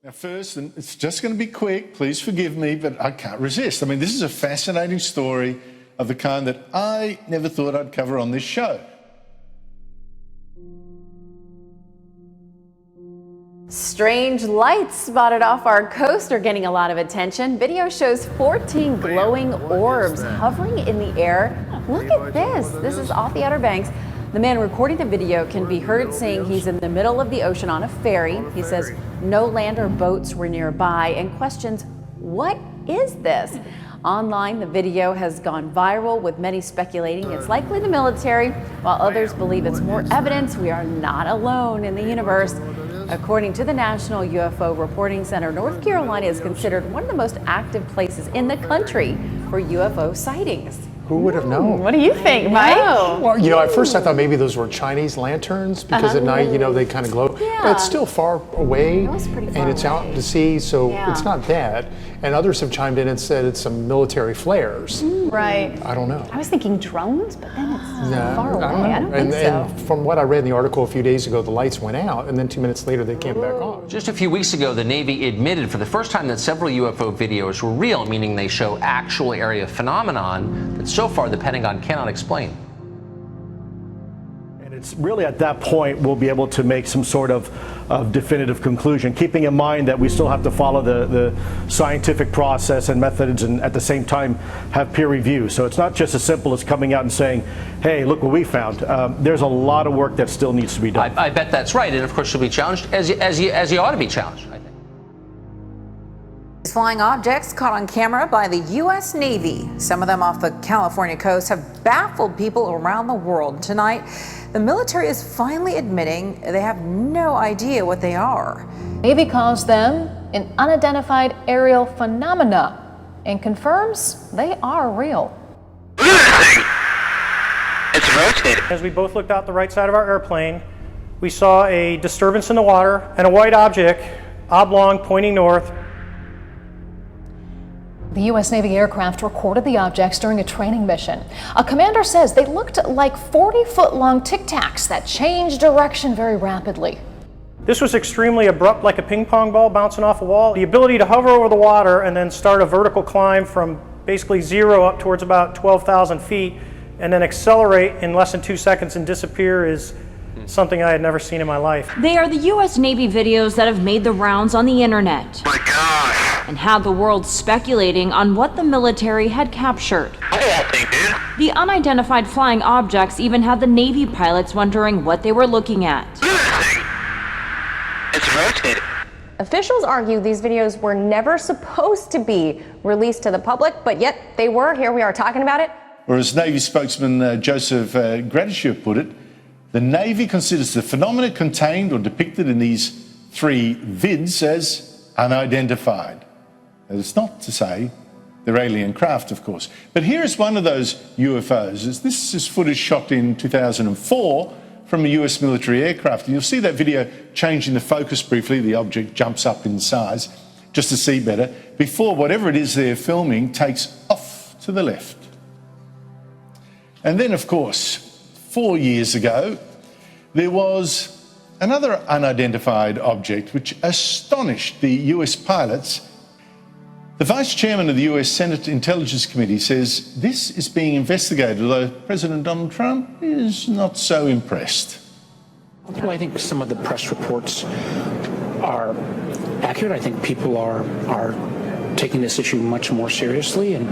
Now first, and it's just going to be quick, please forgive me, but I can't resist. I mean, this is a fascinating story of the kind that I never thought I'd cover on this show. Strange lights spotted off our coast are getting a lot of attention. Video shows 14 glowing orbs hovering in the air. Look at this. This is off the Outer Banks. The man recording the video can be heard saying he's in the middle of the ocean on a ferry. He says no land or boats were nearby and questions, what is this? Online, the video has gone viral, with many speculating it's likely the military, while others believe it's more evidence we are not alone in the universe. According to the National UFO Reporting Center, North Carolina is considered one of the most active places in the country for UFO sightings. Who would have known? What do you think, Mike? Well, you know, at first I thought maybe those were Chinese lanterns because at night, you know, they kind of glow. Yeah. But it's still far away, It was pretty far and it's away. out to sea, so Yeah. it's not that. And others have chimed in and said it's some military flares. Right. I don't know. I was thinking drones, but then it's Yeah, far away. I don't know. And from what I read in the article a few days ago, the lights went out, and then 2 minutes later they came back on. Just a few weeks ago, the Navy admitted for the first time that several UFO videos were real, meaning they show actual area phenomenon that so far the Pentagon cannot explain. And it's really at that point we'll be able to make some sort of definitive conclusion, keeping in mind that we still have to follow the scientific process and methods, and at the same time have peer review. So it's not just as simple as coming out and saying, hey, look what we found. There's a lot of work that still needs to be done. I bet that's right, and of course you'll be challenged, as you ought to be challenged, I think. Flying objects caught on camera by the U.S. Navy, some of them off the California coast, have baffled people around the world. Tonight, the military is finally admitting they have no idea what they are. Navy calls them an unidentified aerial phenomena and confirms they are real. It's rotating. As we both looked out the right side of our airplane, we saw a disturbance in the water and a white object, oblong, pointing north. The U.S. Navy aircraft recorded the objects during a training mission. A commander says they looked like 40-foot-long Tic Tacs that changed direction very rapidly. This was extremely abrupt, like a ping pong ball bouncing off a wall. The ability to hover over the water and then start a vertical climb from basically zero up towards about 12,000 feet and then accelerate in less than 2 seconds and disappear is something I had never seen in my life. They are the U.S. Navy videos that have made the rounds on the internet. My gosh. And had the world speculating on what the military had captured. The unidentified flying objects even had the Navy pilots wondering what they were looking at. It's rotating. Officials argue these videos were never supposed to be released to the public, but yet they were. Here we are talking about it. Or as Navy spokesman Joseph Gratishuk put it, the Navy considers the phenomena contained or depicted in these 3 vids as unidentified. It's not to say they're alien craft, of course. But here is one of those UFOs. This is footage shot in 2004 from a US military aircraft. And you'll see that video changing the focus briefly. The object jumps up in size just to see better before whatever it is they're filming takes off to the left. And then, of course, 4 years ago, there was another unidentified object which astonished the US pilots. The Vice Chairman of the US Senate Intelligence Committee says this is being investigated, although President Donald Trump is not so impressed. Well, I think some of the press reports are accurate. I think people are taking this issue much more seriously, and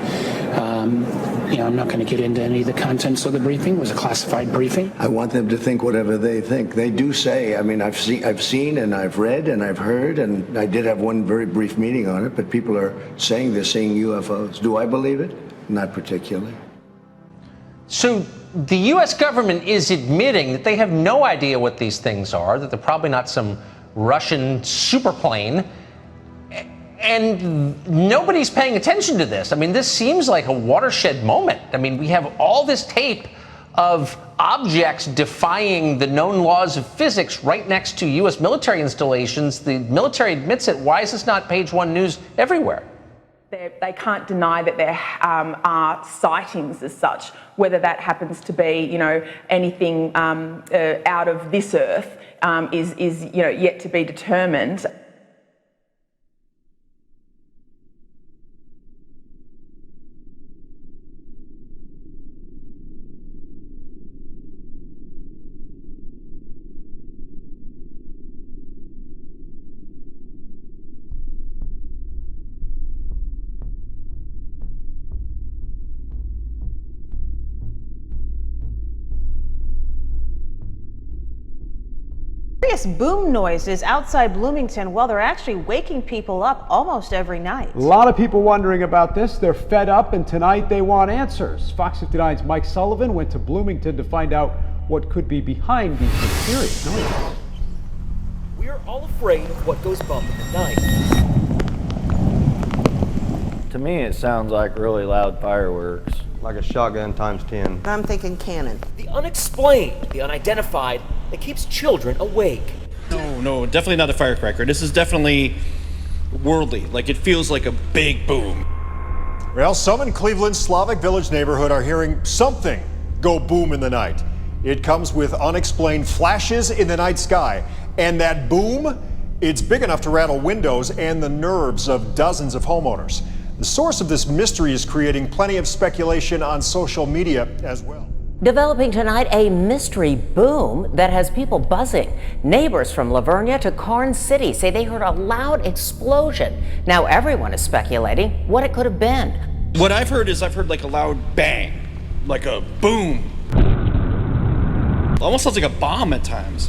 I'm not going to get into any of the contents of the briefing. It was a classified briefing. I want them to think whatever they think. They do say, I mean, I've seen and I've read and I've heard, and I did have one very brief meeting on it, but people are saying they're seeing UFOs. Do I believe it? Not particularly. So the U.S. government is admitting that they have no idea what these things are, that they're probably not some Russian superplane, and nobody's paying attention to this. I mean, this seems like a watershed moment. I mean, we have all this tape of objects defying the known laws of physics right next to U.S. military installations. The military admits it. Why is this not page 1 news everywhere? They can't deny that there are sightings as such. Whether that happens to be, anything out of this earth is yet to be determined. mysterious boom noises outside Bloomington, well, they're actually waking people up almost every night. A lot of people wondering about this. They're fed up, and tonight they want answers. Fox 59's Mike Sullivan went to Bloomington to find out what could be behind these mysterious noises. We're all afraid of what goes bump in the night. To me, it sounds like really loud fireworks. Like a shotgun times 10. I'm thinking cannon. The unexplained, the unidentified, that keeps children awake. No, definitely not a firecracker. This is definitely worldly. Like, it feels like a big boom. Well, some in Cleveland's Slavic Village neighborhood are hearing something go boom in the night. It comes with unexplained flashes in the night sky. And that boom, it's big enough to rattle windows and the nerves of dozens of homeowners. The source of this mystery is creating plenty of speculation on social media as well. Developing tonight, a mystery boom that has people buzzing. Neighbors from Lavernia to Karnes City say they heard a loud explosion. Now everyone is speculating what it could have been. What I've heard like a loud bang, like a boom. Almost sounds like a bomb at times.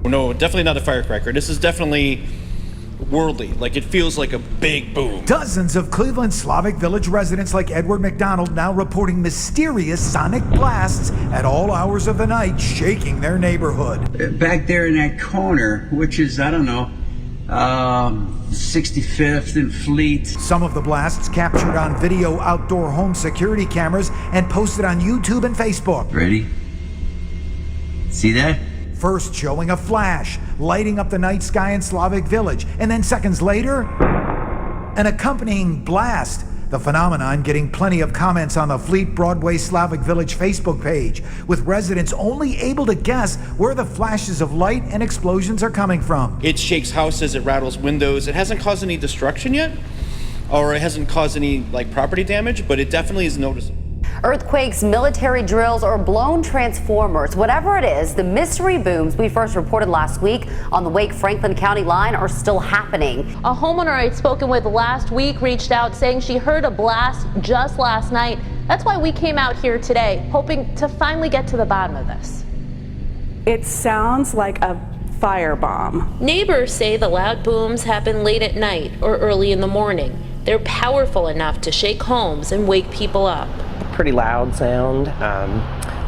No, definitely not a firecracker. This is definitely worldly. Like, it feels like a big boom. Dozens of Cleveland Slavic Village residents like Edward McDonald now reporting mysterious sonic blasts at all hours of the night, shaking their neighborhood. Back there in that corner, which is, I don't know, 65th and Fleet. Some of the blasts captured on video outdoor home security cameras and posted on YouTube and Facebook. Ready? See that? First showing a flash, lighting up the night sky in Slavic Village, and then seconds later, an accompanying blast. The phenomenon getting plenty of comments on the Fleet Broadway Slavic Village Facebook page, with residents only able to guess where the flashes of light and explosions are coming from. It shakes houses, it rattles windows. It hasn't caused any destruction yet, or it hasn't caused any property damage, but it definitely is noticeable. Earthquakes, military drills, or blown transformers. Whatever it is, the mystery booms we first reported last week on the Wake-Franklin County line are still happening. A homeowner I'd spoken with last week reached out saying she heard a blast just last night. That's why we came out here today, hoping to finally get to the bottom of this. It sounds like a firebomb. Neighbors say the loud booms happen late at night or early in the morning. They're powerful enough to shake homes and wake people up. Pretty loud sound.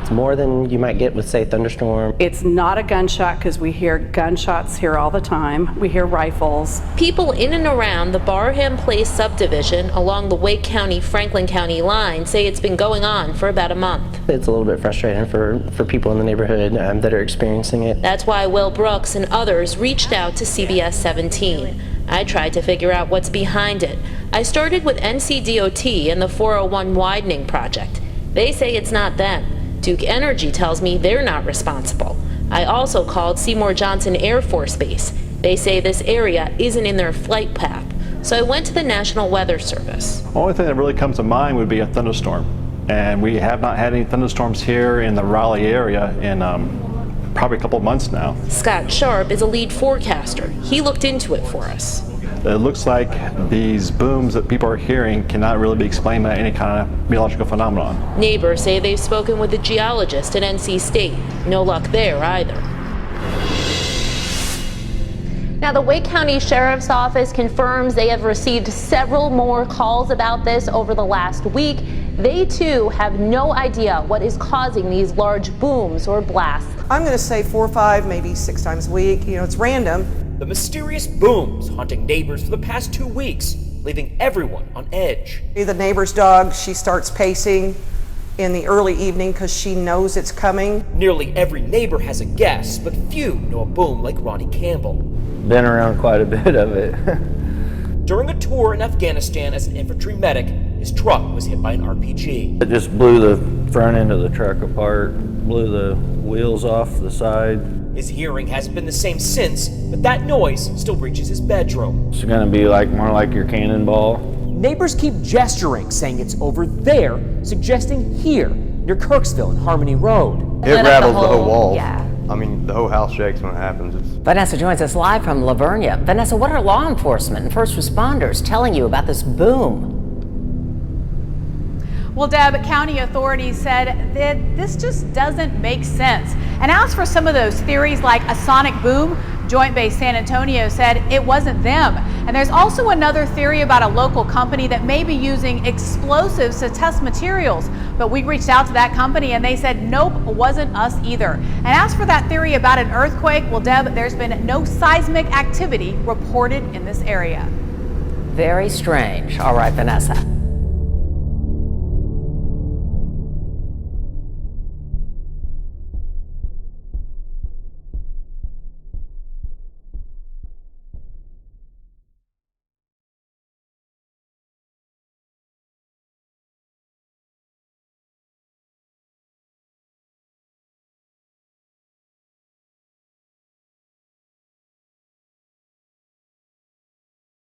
It's more than you might get with, say, thunderstorm. It's not a gunshot because we hear gunshots here all the time. We hear rifles. People in and around the Barham Place subdivision along the Wake County-Franklin County line say it's been going on for about a month. It's a little bit frustrating for people in the neighborhood that are experiencing it. That's why Will Brooks and others reached out to CBS 17. I tried to figure out what's behind it. I started with NCDOT and the 401 widening project. They say it's not them. Duke Energy tells me they're not responsible. I also called Seymour Johnson Air Force Base. They say this area isn't in their flight path. So I went to the National Weather Service. The only thing that really comes to mind would be a thunderstorm. And we have not had any thunderstorms here in the Raleigh area in probably a couple of months now. Scott Sharp is a lead forecaster. He looked into it for us. It looks like these booms that people are hearing cannot really be explained by any kind of meteorological phenomenon. Neighbors say they've spoken with a geologist at NC State. No luck there either. Now, the Wake County Sheriff's Office confirms they have received several more calls about this over the last week. They too have no idea what is causing these large booms or blasts. I'm going to say 4 or 5, maybe 6 times a week. You know, it's random. The mysterious booms haunting neighbors for the past 2 weeks, leaving everyone on edge. The neighbor's dog, she starts pacing in the early evening because she knows it's coming. Nearly every neighbor has a guess, but few know a boom like Ronnie Campbell. Been around quite a bit of it. During a tour in Afghanistan as an infantry medic, his truck was hit by an RPG. It just blew the front end of the truck apart, blew the wheels off the side. His hearing hasn't been the same since, but that noise still reaches his bedroom. It's gonna be more like your cannonball. Neighbors keep gesturing, saying it's over there, suggesting here, near Kirksville and Harmony Road. It rattles the whole wall. Yeah. I mean, the whole house shakes when it happens. Vanessa joins us live from Lavernia. Vanessa, what are law enforcement and first responders telling you about this boom? Well, Deb, county authorities said that this just doesn't make sense. And as for some of those theories like a sonic boom, Joint Base San Antonio said it wasn't them. And there's also another theory about a local company that may be using explosives to test materials. But we reached out to that company and they said, nope, wasn't us either. And as for that theory about an earthquake, well, Deb, there's been no seismic activity reported in this area. Very strange. All right, Vanessa.